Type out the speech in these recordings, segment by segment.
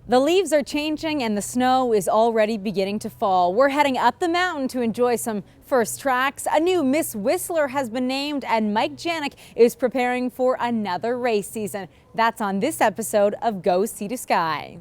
The leaves are changing and the snow is already beginning to fall. We're heading up the mountain to enjoy some first tracks. A new Miss Whistler has been named and Mike Janyk is preparing for another race season. That's on this episode of Go Sea to Sky.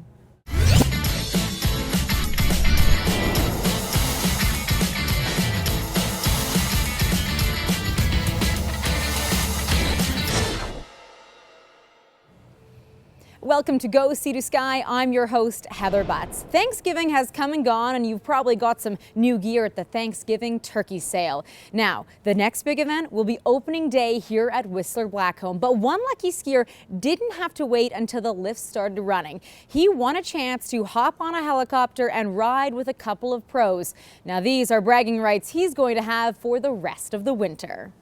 Welcome to Go Sea to Sky. I'm your host, Heather Butts. Thanksgiving has come and gone, and you've probably got some new gear at the Thanksgiving turkey sale. Now, the next big event will be opening day here at Whistler-Blackcomb, but one lucky skier didn't have to wait until the lifts started running. He won a chance to hop on a helicopter and ride with a couple of pros. Now, these are bragging rights he's going to have for the rest of the winter.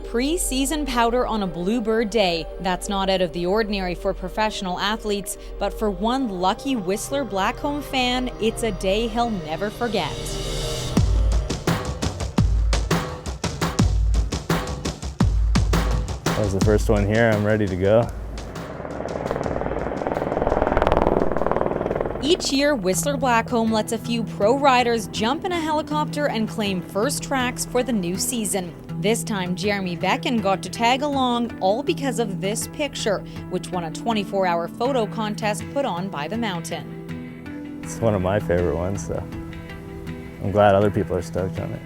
Pre-season powder on a Bluebird day. That's not out of the ordinary for professional athletes, but for one lucky Whistler-Blackcomb fan, it's a day he'll never forget. That was the first one here. I'm ready to go. Each year, Whistler-Blackcomb lets a few pro riders jump in a helicopter and claim first tracks for the new season. This time, Jeremy Becken got to tag along, all because of this picture, which won a 24-hour photo contest put on by the mountain. It's one of my favorite ones, so I'm glad other people are stoked on it.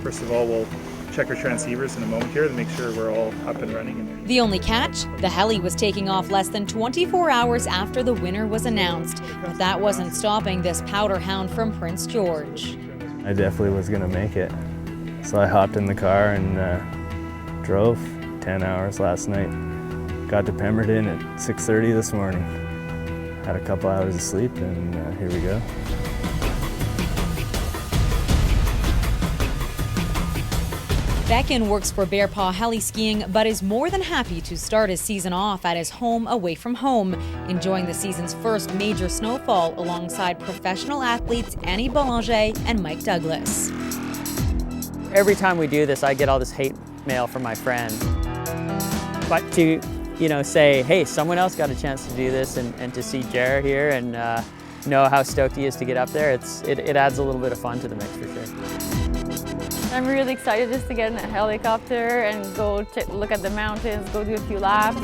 First of all, we'll check our transceivers in a moment here to make sure we're all up and running. The only catch? The heli was taking off less than 24 hours after the winner was announced, but that wasn't stopping this powder hound from Prince George. I definitely was going to make it. So I hopped in the car and drove 10 hours last night. Got to Pemberton at 6:30 this morning. Had a couple hours of sleep and here we go. Becken works for Bear Paw Heli Skiing, but is more than happy to start his season off at his home away from home, enjoying the season's first major snowfall alongside professional athletes Annie Boulanger and Mike Douglas. Every time we do this, I get all this hate mail from my friend. But to, say, hey, someone else got a chance to do this and to see Jared here and know how stoked he is to get up there, it adds a little bit of fun to the mix for sure. I'm really excited just to get in a helicopter and go look at the mountains, go do a few laps.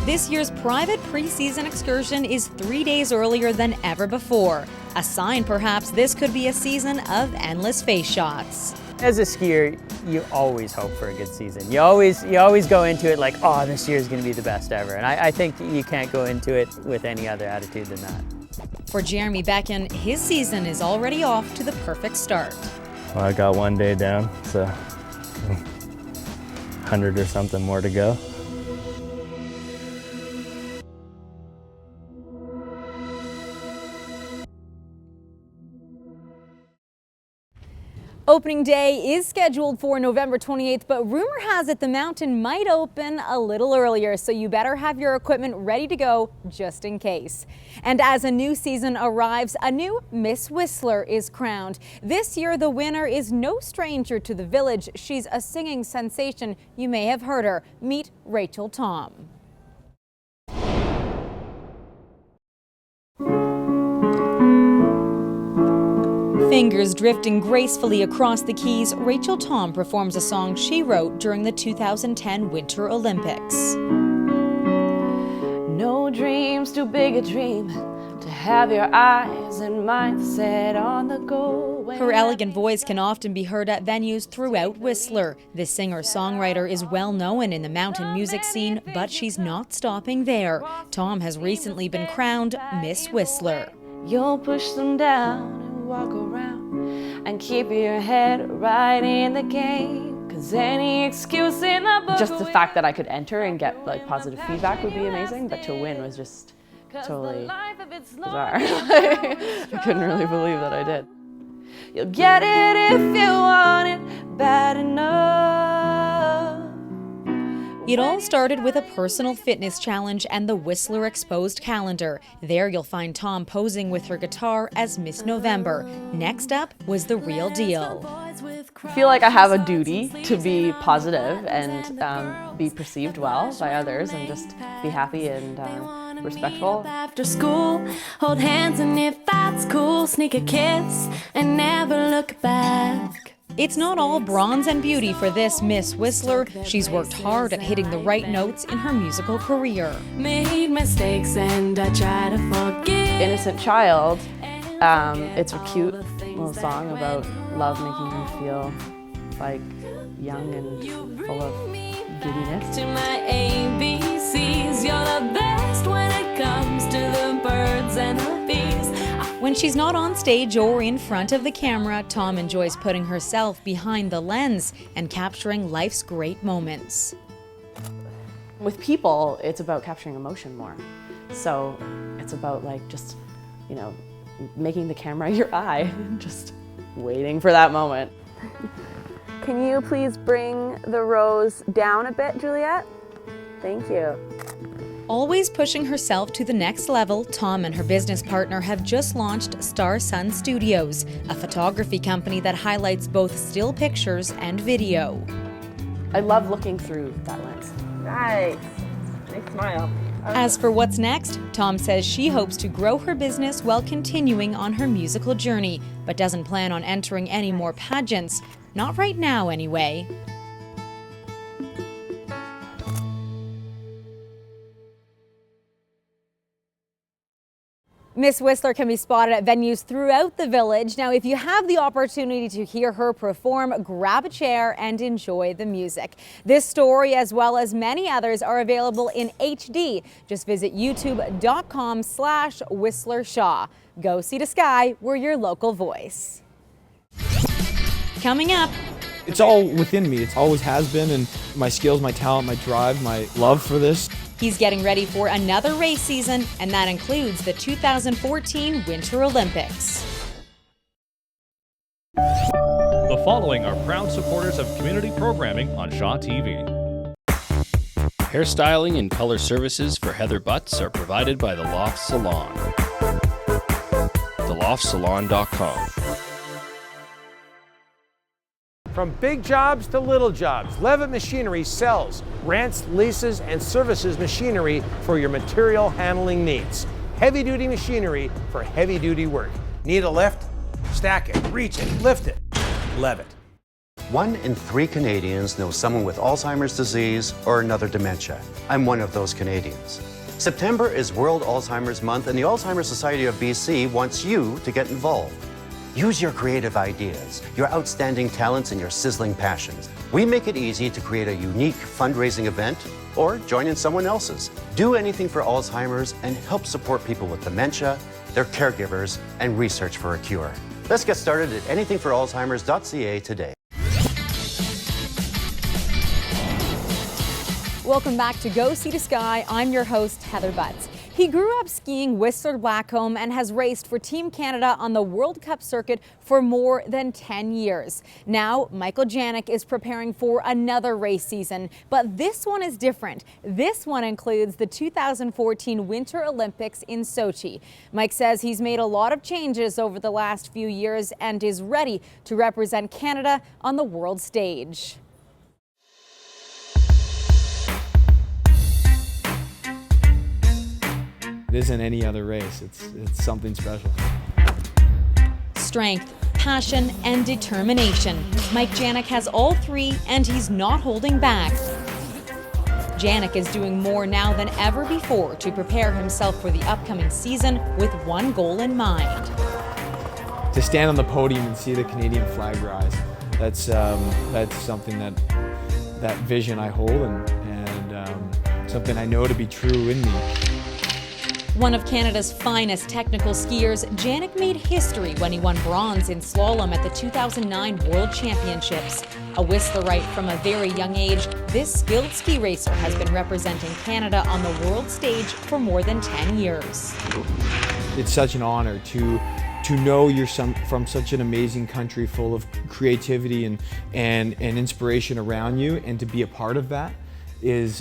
This year's private preseason excursion is 3 days earlier than ever before. A sign, perhaps, this could be a season of endless face shots. As a skier, you always hope for a good season. You always go into it like, oh, this year is going to be the best ever. And I think you can't go into it with any other attitude than that. For Jeremy Becken, his season is already off to the perfect start. Well, I got one day down, so 100 or something more to go. Opening day is scheduled for November 28th, but rumor has it the mountain might open a little earlier, so you better have your equipment ready to go just in case. And as a new season arrives, a new Miss Whistler is crowned. This year, the winner is no stranger to the village. She's a singing sensation. You may have heard her. Meet Rachel Tom. Fingers drifting gracefully across the keys, Rachel Tom performs a song she wrote during the 2010 Winter Olympics. No dream's too big a dream to have your eyes and mind set on the goal. Her elegant voice can often be heard at venues throughout Whistler. The singer-songwriter is well known in the mountain music scene, but she's not stopping there. Tom has recently been crowned Miss Whistler. You'll push them down and walk around and keep your head right in the game, 'cause any excuse in the book. Just the fact that I could enter and get positive feedback would be amazing, but to win was just totally bizarre. I couldn't really believe that I did. You'll get it if you want it bad enough. It all started with a personal fitness challenge and the Whistler Exposed calendar. There you'll find Tom posing with her guitar as Miss November. Next up was the real deal. I feel like I have a duty to be positive and be perceived well by others and just be happy and respectful. After school, hold hands, and if that's cool, sneak a kiss and never look back. It's not all bronze and beauty for this Miss Whistler. She's worked hard at hitting the right notes in her musical career. Made mistakes and I try to forgive. Innocent Child, it's a cute little song about love making you feel like young and full of giddiness. To my ABCs, you're the best when it comes to the birds and the bees. When she's not on stage or in front of the camera, Tom enjoys putting herself behind the lens and capturing life's great moments. With people, it's about capturing emotion more. So it's about like just, you know, making the camera your eye and just waiting for that moment. Can you please bring the rose down a bit, Juliet? Thank you. Always pushing herself to the next level, Tom and her business partner have just launched Star Sun Studios, a photography company that highlights both still pictures and video. I love looking through that lens. Nice. Nice smile. As for what's next, Tom says she hopes to grow her business while continuing on her musical journey, but doesn't plan on entering any more pageants. Not right now, anyway. Miss Whistler can be spotted at venues throughout the village. Now, if you have the opportunity to hear her perform, grab a chair and enjoy the music. This story, as well as many others, are available in HD. Just visit youtube.com/WhistlerShaw. Go See the Sky, we're your local voice. Coming up. It's all within me. It always has been, and my skills, my talent, my drive, my love for this. He's getting ready for another race season, and that includes the 2014 Winter Olympics. The following are proud supporters of community programming on Shaw TV. Hairstyling and color services for Heather Butts are provided by The Loft Salon. TheLoftSalon.com. From big jobs to little jobs, Levitt Machinery sells, rents, leases, and services machinery for your material handling needs. Heavy-duty machinery for heavy-duty work. Need a lift? Stack it, reach it, lift it. Levitt. 1 in 3 Canadians know someone with Alzheimer's disease or another dementia. I'm one of those Canadians. September is World Alzheimer's Month, and the Alzheimer's Society of BC wants you to get involved. Use your creative ideas, your outstanding talents, and your sizzling passions. We make it easy to create a unique fundraising event or join in someone else's. Do anything for Alzheimer's and help support people with dementia, their caregivers, and research for a cure. Let's get started at anythingforalzheimers.ca today. Welcome back to Go See the Sky. I'm your host, Heather Butts. He grew up skiing Whistler-Blackcomb and has raced for Team Canada on the World Cup circuit for more than 10 years. Now, Michael Janyk is preparing for another race season, but this one is different. This one includes the 2014 Winter Olympics in Sochi. Mike says he's made a lot of changes over the last few years and is ready to represent Canada on the world stage. It isn't any other race. It's something special. Strength, passion, and determination. Mike Janyk has all three, and he's not holding back. Janyk is doing more now than ever before to prepare himself for the upcoming season with one goal in mind. To stand on the podium and see the Canadian flag rise, that's something that vision I hold and something I know to be true in me. One of Canada's finest technical skiers, Janyk made history when he won bronze in slalom at the 2009 World Championships. A Whistlerite from a very young age, this skilled ski racer has been representing Canada on the world stage for more than 10 years. It's such an honor to know you're from such an amazing country full of creativity and inspiration around you, and to be a part of that is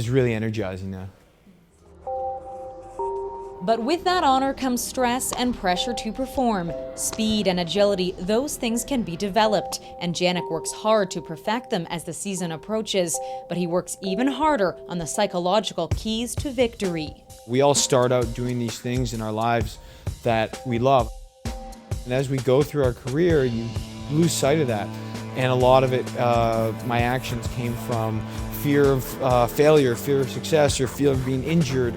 really energizing now. But with that honor comes stress and pressure to perform. Speed and agility, those things can be developed, and Janyk works hard to perfect them as the season approaches. But he works even harder on the psychological keys to victory. We all start out doing these things in our lives that we love. And as we go through our career, you lose sight of that. And a lot of it, my actions came from fear of failure, fear of success, or fear of being injured.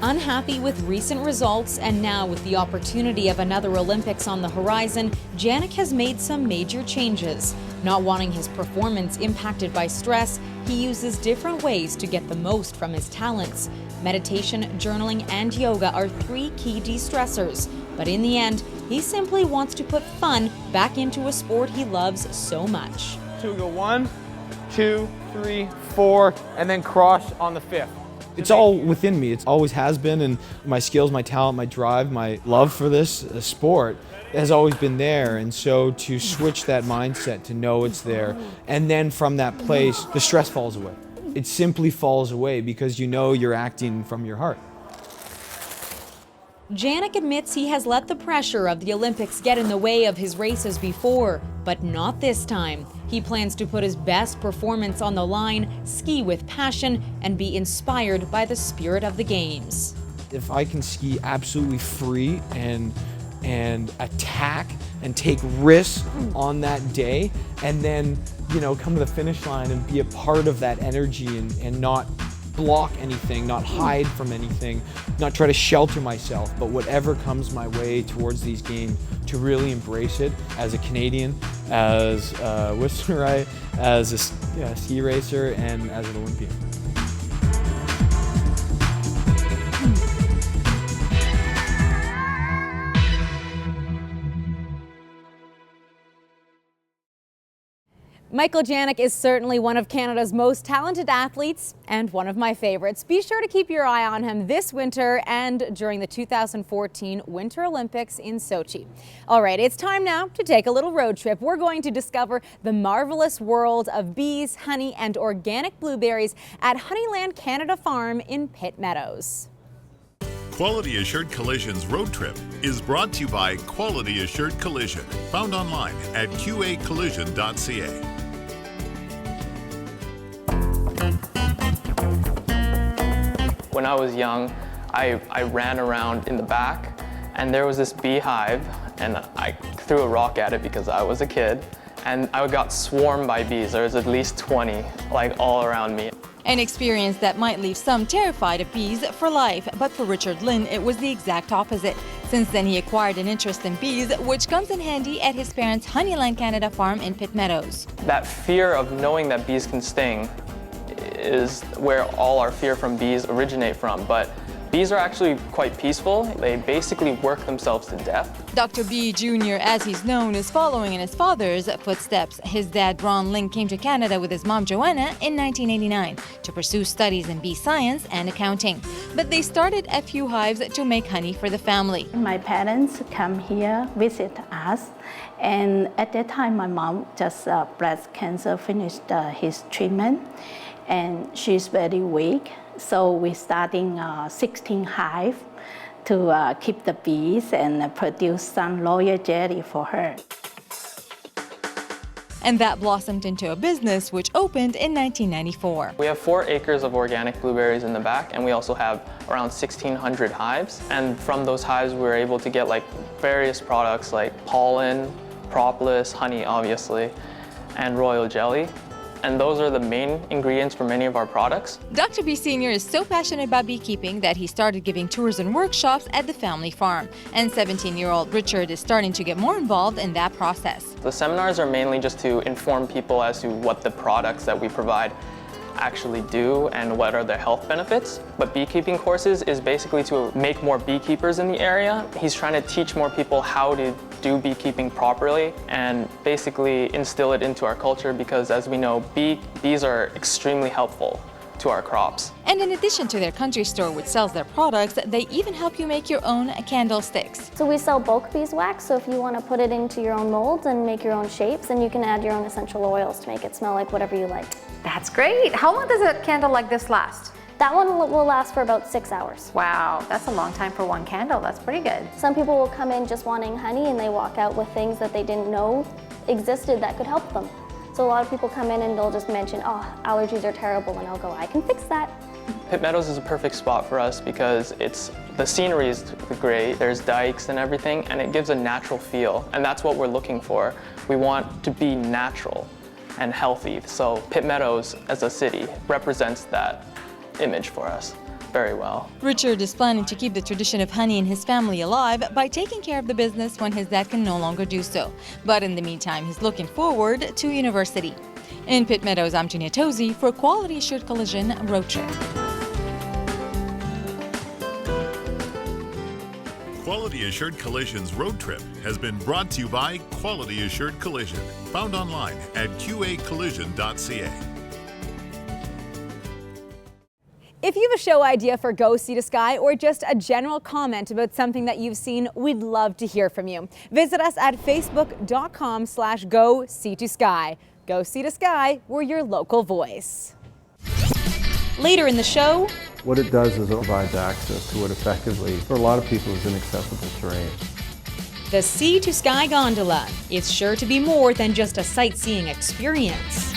Unhappy with recent results, and now with the opportunity of another Olympics on the horizon, Janyk has made some major changes. Not wanting his performance impacted by stress, he uses different ways to get the most from his talents. Meditation, journaling, and yoga are 3 key de-stressors. But in the end, he simply wants to put fun back into a sport he loves so much. So we go 1, 2, 3, 4, and then cross on the 5th. It's all within me. It always has been, and my skills, my talent, my drive, my love for this sport has always been there. And so to switch that mindset, to know it's there, and then from that place, the stress falls away. It simply falls away because you know you're acting from your heart. Janyk admits he has let the pressure of the Olympics get in the way of his races before, but not this time. He plans to put his best performance on the line, ski with passion, and be inspired by the spirit of the games. If I can ski absolutely free and attack and take risks on that day, and then, you know, come to the finish line and be a part of that energy and not block anything, not hide from anything, not try to shelter myself, but whatever comes my way towards these games, to really embrace it as a Canadian, as a Whistlerite, as a ski racer, and as an Olympian. Michael Janyk is certainly one of Canada's most talented athletes and one of my favorites. Be sure to keep your eye on him this winter and during the 2014 Winter Olympics in Sochi. All right, it's time now to take a little road trip. We're going to discover the marvelous world of bees, honey, and organic blueberries at Honeyland Canada Farm in Pitt Meadows. Quality Assured Collision's road trip is brought to you by Quality Assured Collision, found online at qacollision.ca. When I was young, I ran around in the back, and there was this beehive, and I threw a rock at it because I was a kid, and I got swarmed by bees. There was at least 20, like, all around me. An experience that might leave some terrified of bees for life, but for Richard Lynn, it was the exact opposite. Since then, he acquired an interest in bees, which comes in handy at his parents' Honeyland Canada Farm in Pitt Meadows. That fear of knowing that bees can sting is where all our fear from bees originate from, but bees are actually quite peaceful. They basically work themselves to death. Dr. B Jr., as he's known, is following in his father's footsteps. His dad, Ron Lynn, came to Canada with his mom, Joanna, in 1989 to pursue studies in bee science and accounting. But they started a few hives to make honey for the family. My parents come here, visit us, and at that time my mom just breast cancer finished his treatment, and she's very weak. So we're starting 16 hives to keep the bees and produce some royal jelly for her. And that blossomed into a business which opened in 1994. We have 4 acres of organic blueberries in the back, and we also have around 1,600 hives. And from those hives, we were able to get like various products like pollen, propolis, honey, obviously, and royal jelly. And those are the main ingredients for many of our products. Dr. B Sr. is so passionate about beekeeping that he started giving tours and workshops at the family farm. And 17-year-old Richard is starting to get more involved in that process. The seminars are mainly just to inform people as to what the products that we provide actually do and what are their health benefits. But beekeeping courses is basically to make more beekeepers in the area. He's trying to teach more people how to do beekeeping properly and basically instill it into our culture, because as we know, bees are extremely helpful to our crops. And in addition to their country store which sells their products, they even help you make your own candlesticks. So we sell bulk beeswax, so if you want to put it into your own molds and make your own shapes, and you can add your own essential oils to make it smell like whatever you like. That's great. How long does a candle like this last? That one will last for about 6 hours. Wow, that's a long time for one candle. That's pretty good. Some people will come in just wanting honey and they walk out with things that they didn't know existed that could help them. So a lot of people come in and they'll just mention, oh, allergies are terrible, and I'll go, I can fix that. Pitt Meadows is a perfect spot for us because the scenery is great, there's dikes and everything, and it gives a natural feel, and that's what we're looking for. We want to be natural and healthy, so Pitt Meadows as a city represents that image for us very well. Richard is planning to keep the tradition of honey in his family alive by taking care of the business when his dad can no longer do so. But in the meantime, he's looking forward to university. In Pitt Meadows, I'm Janyk Tozy for Quality Assured Collision Road Trip. Quality Assured Collision's Road Trip has been brought to you by Quality Assured Collision, found online at qacollision.ca. If you have a show idea for Go Sea to Sky or just a general comment about something that you've seen, we'd love to hear from you. Visit us at facebook.com/Go Sea to Sky. Go Sea to Sky, we're your local voice. Later in the show, what it does is it provides access to what effectively, for a lot of people, is inaccessible terrain. the Sea to Sky gondola. It's sure to be more than just a sightseeing experience.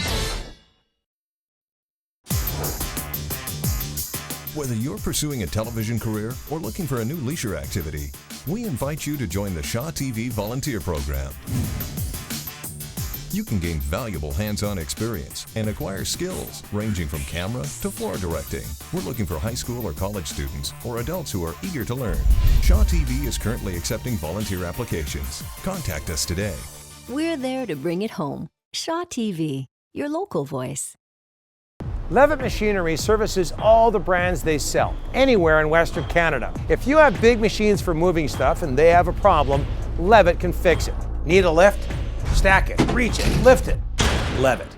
Whether you're pursuing a television career or looking for a new leisure activity, we invite you to join the Shaw TV Volunteer Program. You can gain valuable hands-on experience and acquire skills ranging from camera to floor directing. We're looking for high school or college students or adults who are eager to learn. Shaw TV is currently accepting volunteer applications. Contact us today. We're there to bring it home. Shaw TV, your local voice. Levitt Machinery services all the brands they sell, anywhere in Western Canada. If you have big machines for moving stuff and they have a problem, Levitt can fix it. Need a lift? Stack it, reach it, lift it. Levitt.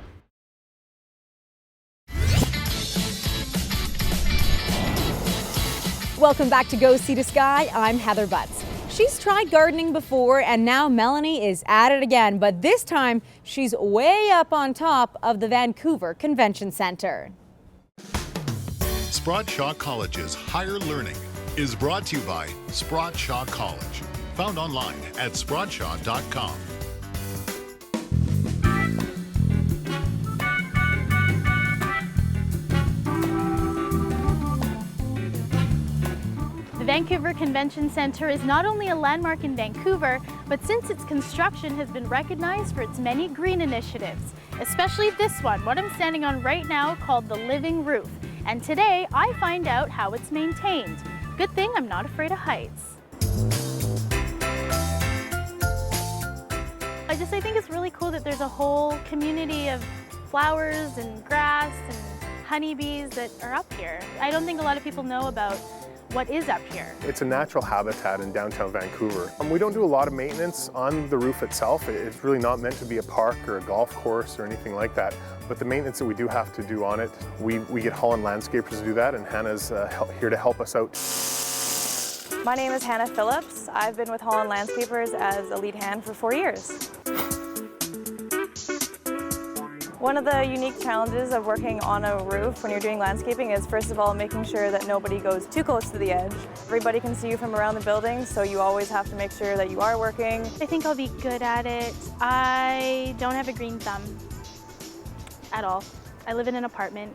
Welcome back to Go Sea to Sky. I'm Heather Butts. She's tried gardening before, and now Melanie is at it again, but this time she's way up on top of the Vancouver Convention Centre. Sprott Shaw College's Higher Learning is brought to you by Sprott Shaw College, found online at sprottshaw.com. The Vancouver Convention Centre is not only a landmark in Vancouver, but since its construction has been recognized for its many green initiatives, especially this one, what I'm standing on right now, called the Living Roof. And today I find out how it's maintained. Good thing I'm not afraid of heights. I think it's really cool that there's a whole community of flowers and grass and honeybees that are up here. I don't think a lot of people know about what is up here. It's a natural habitat in downtown Vancouver. We don't do a lot of maintenance on the roof itself. It's really not meant to be a park or a golf course or anything like that. But the maintenance that we do have to do on it, we get Holland Landscapers to do that, and Hannah's here to help us out. My name is Hannah Phillips. I've been with Holland Landscapers as a lead hand for 4 years. One of the unique challenges of working on a roof when you're doing landscaping is, first of all, making sure that nobody goes too close to the edge. Everybody can see you from around the building, so you always have to make sure that you are working. I think I'll be good at it. I don't have a green thumb at all. I live in an apartment.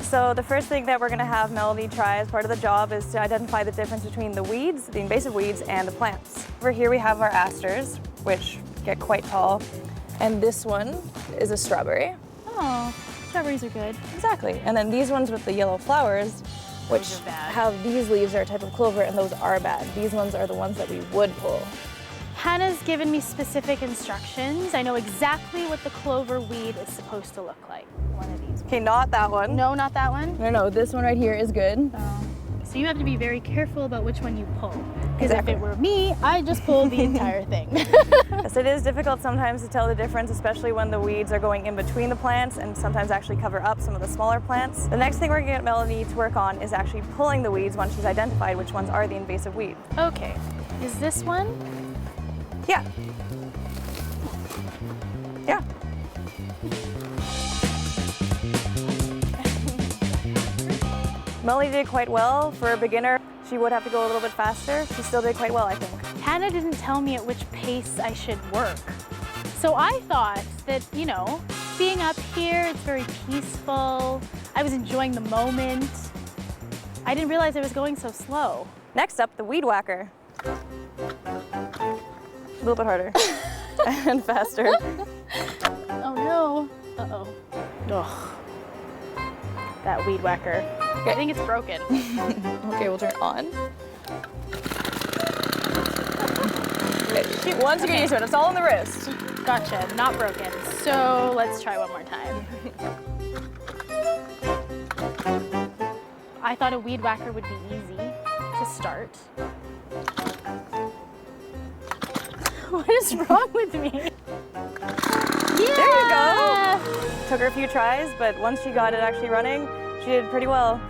So the first thing that we're going to have Melody try as part of the job is to identify the difference between the weeds, the invasive weeds, and the plants. Over here we have our asters, which get quite tall, and this one is a strawberry. Oh, strawberries are good. Exactly, and then these ones with the yellow flowers, which have these leaves are a type of clover, and those are bad. These ones are the ones that we would pull. Hannah's given me specific instructions. I know exactly what the clover weed is supposed to look like. One of these. Okay, not that one. No, not that one? No, this one right here is good. Oh. So you have to be very careful about which one you pull. Because if it were me, I'd just pull the entire thing. Yes, it is difficult sometimes to tell the difference, especially when the weeds are going in between the plants and sometimes actually cover up some of the smaller plants. The next thing we're going to get Melanie to work on is actually pulling the weeds once she's identified which ones are the invasive weeds. Okay, is this one? Yeah. Yeah. Melanie did quite well. For a beginner, she would have to go a little bit faster. She still did quite well, I think. Hannah didn't tell me at which pace I should work. So I thought that, you know, being up here, it's very peaceful. I was enjoying the moment. I didn't realize I was going so slow. Next up, the weed whacker. A little bit harder and faster. Oh no. Uh-oh. Ugh. That weed whacker. Okay. I think it's broken. Okay, we'll turn it on. Once you get used to it, it's all in the wrist. Gotcha, not broken. So let's try one more time. I thought a weed whacker would be easy to start. What is wrong with me? Yeah! There you go. Took her a few tries, but once she got it actually running, she did pretty well.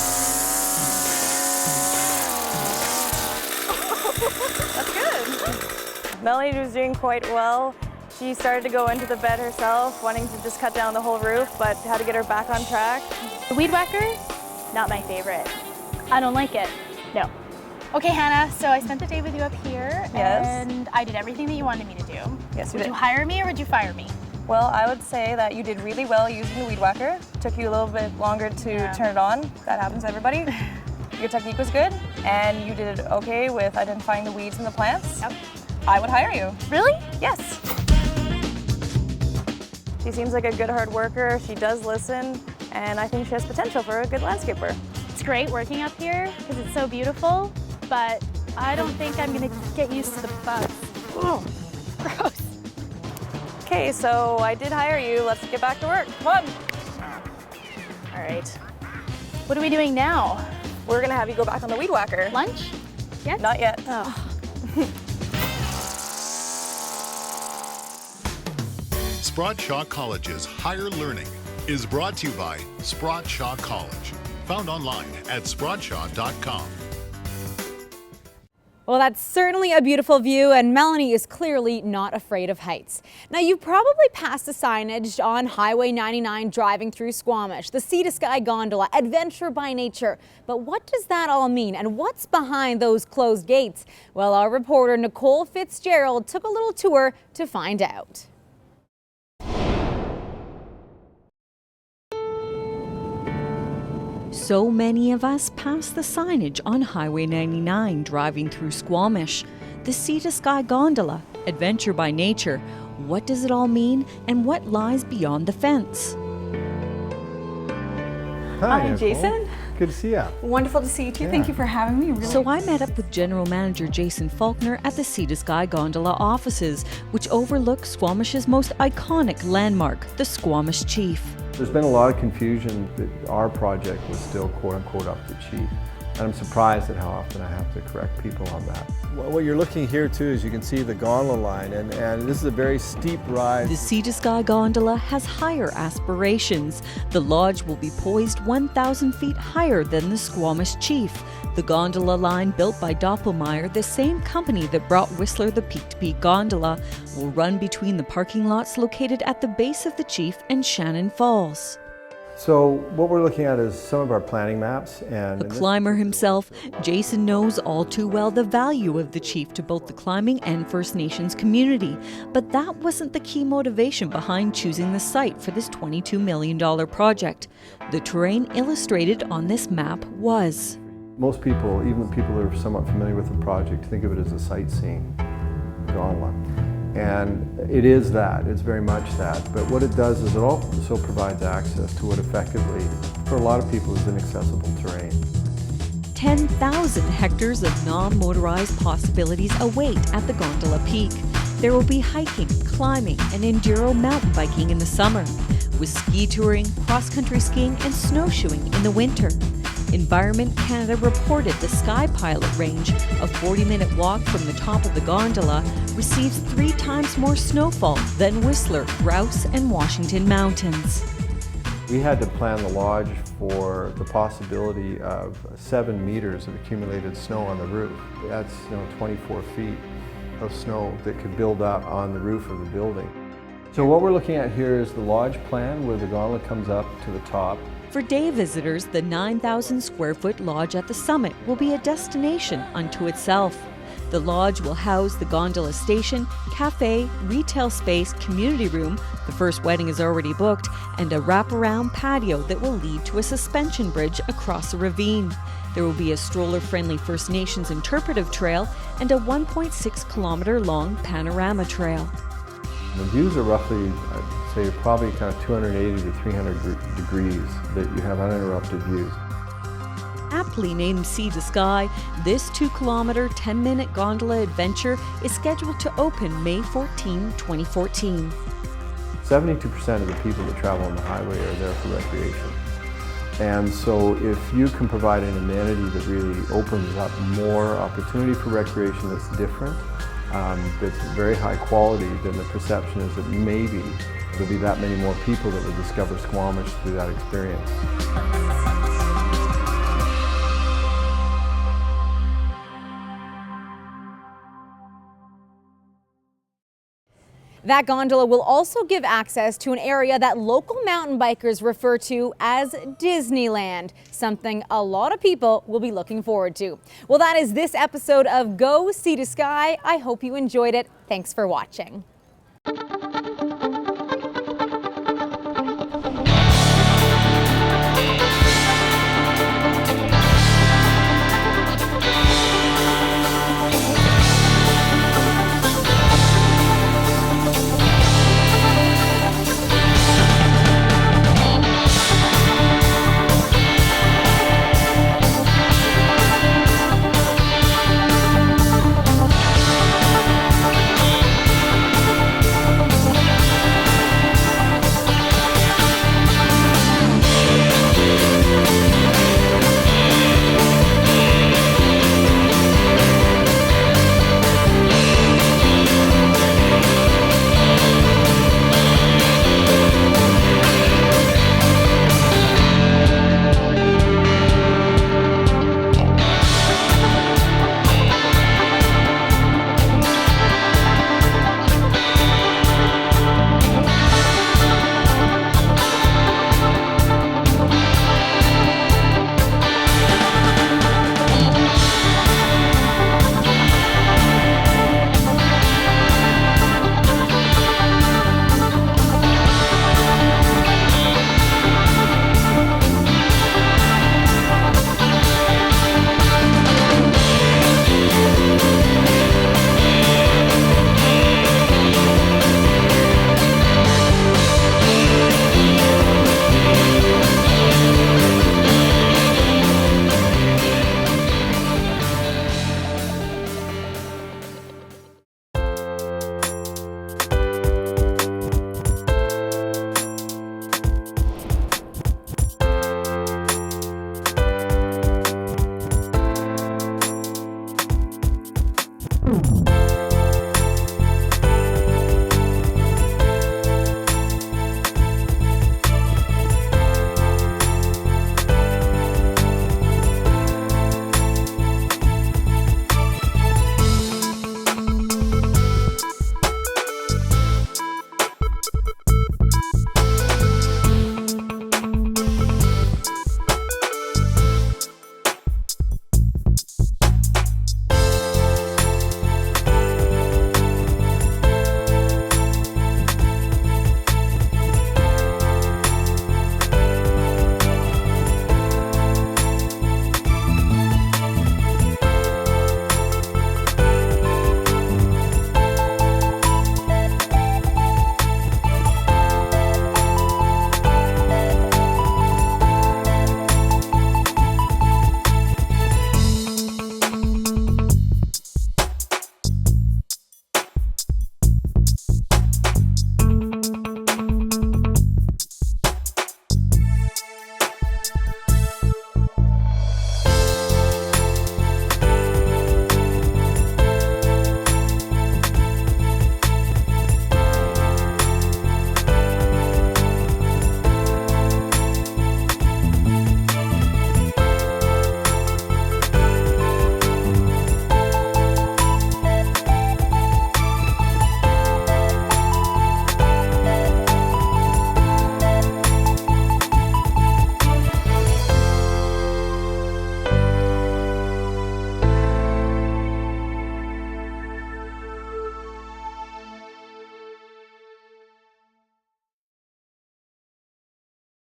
That's good. Melanie was doing quite well. She started to go into the bed herself, wanting to just cut down the whole roof, but had to get her back on track. The weed whacker, not my favorite. I don't like it, no. Okay, Hannah, so I spent the day with you up here, Yes. and I did everything that you wanted me to do. Yes, you Would did. you hire me or would you fire me? Well, I would say that you did really well using the weed whacker. Took you a little bit longer to turn it on. That happens to everybody. Your technique was good, and you did okay with identifying the weeds and the plants. Yep. I would hire you. Really? Yes. She seems like a good hard worker. She does listen, and I think she has potential for a good landscaper. It's great working up here because it's so beautiful, but I don't think I'm gonna get used to the bugs. Oh, gross. Okay, so I did hire you. Let's get back to work. Come on. All right. What are we doing now? We're gonna have you go back on the weed whacker. Lunch? Yet? Not yet. Oh. Sprott Shaw College's Higher Learning is brought to you by Sprott Shaw College. Found online at sprottshaw.com. Well, that's certainly a beautiful view, and Melanie is clearly not afraid of heights. Now, you've probably passed the signage on Highway 99 driving through Squamish, the Sea to Sky Gondola, Adventure by Nature. But what does that all mean, and what's behind those closed gates? Well, our reporter Nicole Fitzgerald took a little tour to find out. So many of us pass the signage on Highway 99 driving through Squamish. The Sea to Sky Gondola, Adventure by Nature. What does it all mean, and what lies beyond the fence? Hi, Nicole. Jason. Good to see you. Wonderful to see you too. Yeah. Thank you for having me. Really. So I met up with General Manager Jason Faulkner at the Sea to Sky Gondola offices, which overlook Squamish's most iconic landmark, the Squamish Chief. There's been a lot of confusion that our project was still quote-unquote up to Chief. And I'm surprised at how often I have to correct people on that. What you're looking here too is you can see the gondola line, and this is a very steep ride. The Sea to Sky Gondola has higher aspirations. The lodge will be poised 1,000 feet higher than the Squamish Chief. The gondola line, built by Doppelmayr, the same company that brought Whistler the peak-to-peak gondola, will run between the parking lots located at the base of the Chief and Shannon Falls. So what we're looking at is some of our planning maps. And A climber himself, Jason knows all too well the value of the Chief to both the climbing and First Nations community. But that wasn't the key motivation behind choosing the site for this $22 million project. The terrain illustrated on this map was. Most people, even the people who are somewhat familiar with the project, think of it as a sightseeing gondola. And it is that, it's very much that. But what it does is it also provides access to what effectively, for a lot of people, is inaccessible terrain. 10,000 hectares of non-motorized possibilities await at the gondola peak. There will be hiking, climbing, and enduro mountain biking in the summer, with ski touring, cross-country skiing, and snowshoeing in the winter. Environment Canada reported the Sky Pilot range, a 40-minute walk from the top of the gondola, receives 3 times more snowfall than Whistler, Grouse, and Washington mountains. We had to plan the lodge for the possibility of 7 meters of accumulated snow on the roof. That's 24 feet of snow that could build up on the roof of the building. So what we're looking at here is the lodge plan where the gondola comes up to the top. For day visitors, the 9,000 square foot lodge at the summit will be a destination unto itself. The lodge will house the gondola station, cafe, retail space, community room, the first wedding is already booked, and a wraparound patio that will lead to a suspension bridge across a ravine. There will be a stroller-friendly First Nations interpretive trail and a 1.6 kilometer long panorama trail. The views are roughly, I'd say, probably kind of 280 to 300 degrees that you have uninterrupted views. Aptly named Sea to Sky, this 2-kilometer, 10-minute gondola adventure is scheduled to open May 14, 2014. 72% of the people that travel on the highway are there for recreation. And so if you can provide an amenity that really opens up more opportunity for recreation that's different, that's very high quality, then the perception is that maybe there'll be that many more people that will discover Squamish through that experience. That gondola will also give access to an area that local mountain bikers refer to as Disneyland, something a lot of people will be looking forward to. Well, that is this episode of Go Sea to Sky. I hope you enjoyed it. Thanks for watching.